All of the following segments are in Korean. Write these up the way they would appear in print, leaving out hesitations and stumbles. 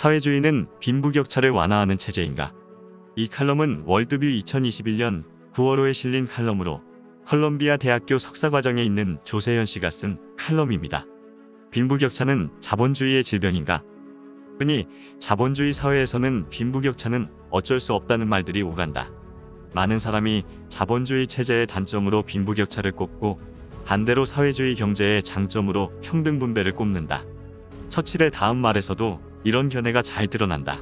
사회주의는 빈부격차를 완화하는 체제인가? 이 칼럼은 월드뷰 2021년 9월호에 실린 칼럼으로 컬럼비아 대학교 석사과정에 있는 조세현 씨가 쓴 칼럼입니다. 빈부격차는 자본주의의 질병인가? 흔히 자본주의 사회에서는 빈부격차는 어쩔 수 없다는 말들이 오간다. 많은 사람이 자본주의 체제의 단점으로 빈부격차를 꼽고 반대로 사회주의 경제의 장점으로 평등분배를 꼽는다. 처칠의 다음 말에서도 이런 견해가 잘 드러난다.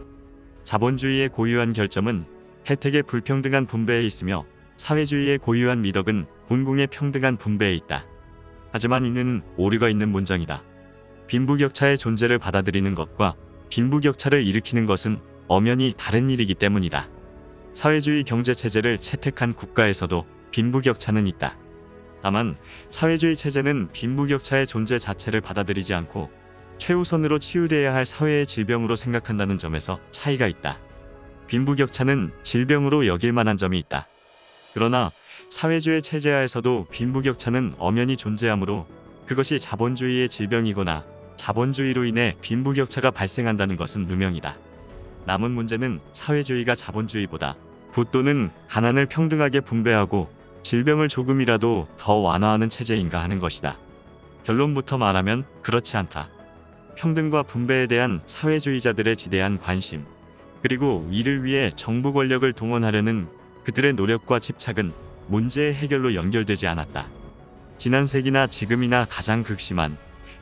자본주의의 고유한 결점은 혜택의 불평등한 분배에 있으며 사회주의의 고유한 미덕은 분공의 평등한 분배에 있다. 하지만 이는 오류가 있는 문장이다. 빈부격차의 존재를 받아들이는 것과 빈부격차를 일으키는 것은 엄연히 다른 일이기 때문이다. 사회주의 경제체제를 채택한 국가에서도 빈부격차는 있다. 다만 사회주의 체제는 빈부격차의 존재 자체를 받아들이지 않고 최우선으로 치유돼야 할 사회의 질병으로 생각한다는 점에서 차이가 있다. 빈부격차는 질병으로 여길 만한 점이 있다. 그러나 사회주의 체제하에서도 빈부격차는 엄연히 존재하므로 그것이 자본주의의 질병이거나 자본주의로 인해 빈부격차가 발생한다는 것은 무명이다. 남은 문제는 사회주의가 자본주의보다 부 또는 가난을 평등하게 분배하고 질병을 조금이라도 더 완화하는 체제인가 하는 것이다. 결론부터 말하면 그렇지 않다. 평등과 분배에 대한 사회주의자들의 지대한 관심, 그리고 이를 위해 정부 권력을 동원하려는 그들의 노력과 집착은 문제의 해결로 연결되지 않았다. 지난 세기나 지금이나 가장 극심한,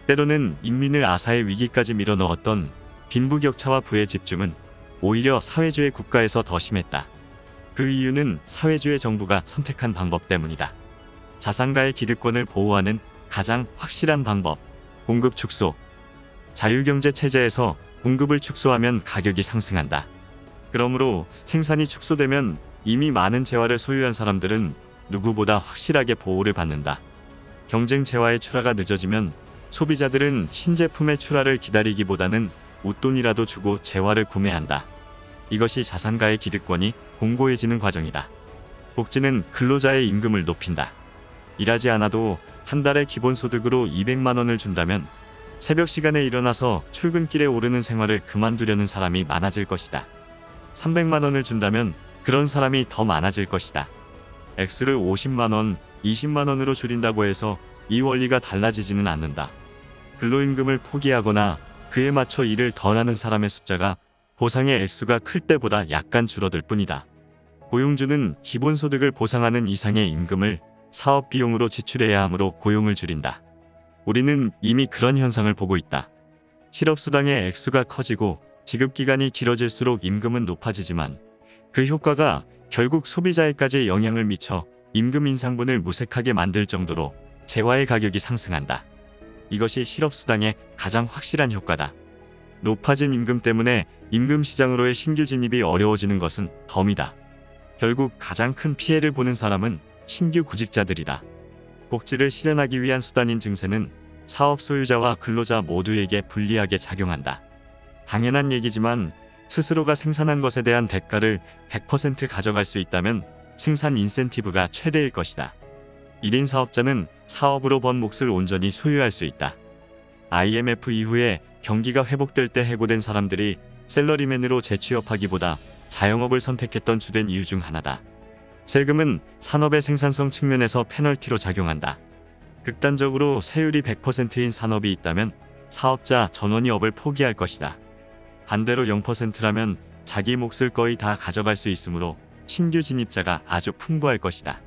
때로는 인민을 아사의 위기까지 밀어넣었던 빈부격차와 부의 집중은 오히려 사회주의 국가에서 더 심했다. 그 이유는 사회주의 정부가 선택한 방법 때문이다. 자산가의 기득권을 보호하는 가장 확실한 방법, 공급 축소. 자유경제 체제에서 공급을 축소하면 가격이 상승한다. 그러므로 생산이 축소되면 이미 많은 재화를 소유한 사람들은 누구보다 확실하게 보호를 받는다. 경쟁 재화의 출하가 늦어지면 소비자들은 신제품의 출하를 기다리기보다는 웃돈이라도 주고 재화를 구매한다. 이것이 자산가의 기득권이 공고해지는 과정이다. 복지는 근로자의 임금을 높인다. 일하지 않아도 한 달에 기본소득으로 200만 원을 준다면 새벽 시간에 일어나서 출근길에 오르는 생활을 그만두려는 사람이 많아질 것이다. 300만 원을 준다면 그런 사람이 더 많아질 것이다. 액수를 50만 원, 20만 원으로 줄인다고 해서 이 원리가 달라지지는 않는다. 근로임금을 포기하거나 그에 맞춰 일을 덜 하는 사람의 숫자가 보상의 액수가 클 때보다 약간 줄어들 뿐이다. 고용주는 기본소득을 보상하는 이상의 임금을 사업 비용으로 지출해야 하므로 고용을 줄인다. 우리는 이미 그런 현상을 보고 있다. 실업수당의 액수가 커지고 지급기간이 길어질수록 임금은 높아지지만 그 효과가 결국 소비자에까지 영향을 미쳐 임금 인상분을 무색하게 만들 정도로 재화의 가격이 상승한다. 이것이 실업수당의 가장 확실한 효과다. 높아진 임금 때문에 임금시장으로의 신규 진입이 어려워지는 것은 덤이다. 결국 가장 큰 피해를 보는 사람은 신규 구직자들이다. 복지를 실현하기 위한 수단인 증세는 사업 소유자와 근로자 모두에게 불리하게 작용한다. 당연한 얘기지만 스스로가 생산한 것에 대한 대가를 100% 가져갈 수 있다면 생산 인센티브가 최대일 것이다. 1인 사업자는 사업으로 번 몫을 온전히 소유할 수 있다. IMF 이후에 경기가 회복될 때 해고된 사람들이 셀러리맨으로 재취업하기보다 자영업을 선택했던 주된 이유 중 하나다. 세금은 산업의 생산성 측면에서 페널티로 작용한다. 극단적으로 세율이 100%인 산업이 있다면 사업자 전원이 업을 포기할 것이다. 반대로 0%라면 자기 몫을 거의 다 가져갈 수 있으므로 신규 진입자가 아주 풍부할 것이다.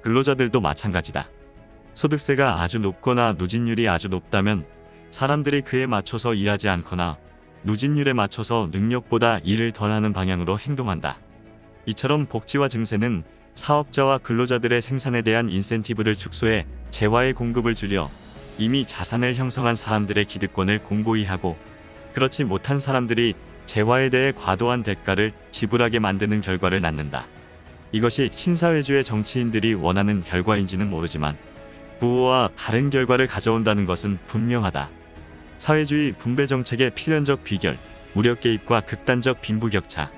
근로자들도 마찬가지다. 소득세가 아주 높거나 누진율이 아주 높다면 사람들이 그에 맞춰서 일하지 않거나 누진율에 맞춰서 능력보다 일을 덜 하는 방향으로 행동한다. 이처럼 복지와 증세는 사업자와 근로자들의 생산에 대한 인센티브를 축소해 재화의 공급을 줄여 이미 자산을 형성한 사람들의 기득권을 공고히 하고 그렇지 못한 사람들이 재화에 대해 과도한 대가를 지불하게 만드는 결과를 낳는다. 이것이 신사회주의 정치인들이 원하는 결과인지는 모르지만 부호와 다른 결과를 가져온다는 것은 분명하다. 사회주의 분배정책의 필연적 비결, 무력 개입과 극단적 빈부격차.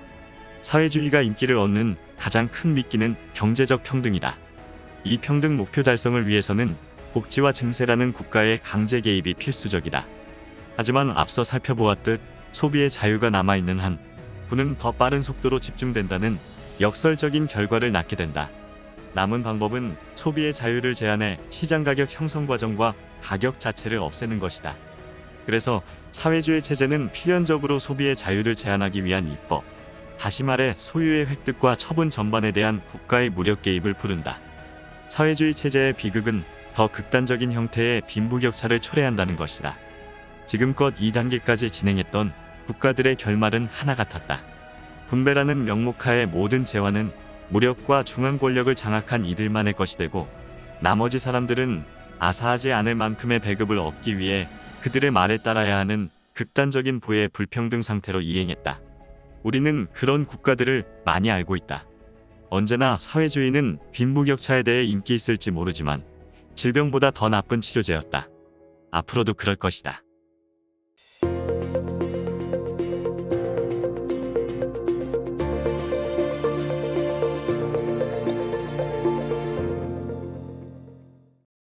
사회주의가 인기를 얻는 가장 큰 미끼는 경제적 평등이다. 이 평등 목표 달성을 위해서는 복지와 증세라는 국가의 강제 개입이 필수적이다. 하지만 앞서 살펴보았듯 소비의 자유가 남아있는 한 부는 더 빠른 속도로 집중된다는 역설적인 결과를 낳게 된다. 남은 방법은 소비의 자유를 제한해 시장 가격 형성 과정과 가격 자체를 없애는 것이다. 그래서 사회주의 체제는 필연적으로 소비의 자유를 제한하기 위한 입법, 다시 말해 소유의 획득과 처분 전반에 대한 국가의 무력 개입을 부른다. 사회주의 체제의 비극은 더 극단적인 형태의 빈부격차를 초래한다는 것이다. 지금껏 2단계까지 진행했던 국가들의 결말은 하나 같았다. 분배라는 명목하에 모든 재화는 무력과 중앙 권력을 장악한 이들만의 것이 되고, 나머지 사람들은 아사하지 않을 만큼의 배급을 얻기 위해 그들의 말에 따라야 하는 극단적인 부의 불평등 상태로 이행했다. 우리는 그런 국가들을 많이 알고 있다. 언제나 사회주의는 빈부격차에 대해 인기 있을지 모르지만 질병보다 더 나쁜 치료제였다. 앞으로도 그럴 것이다.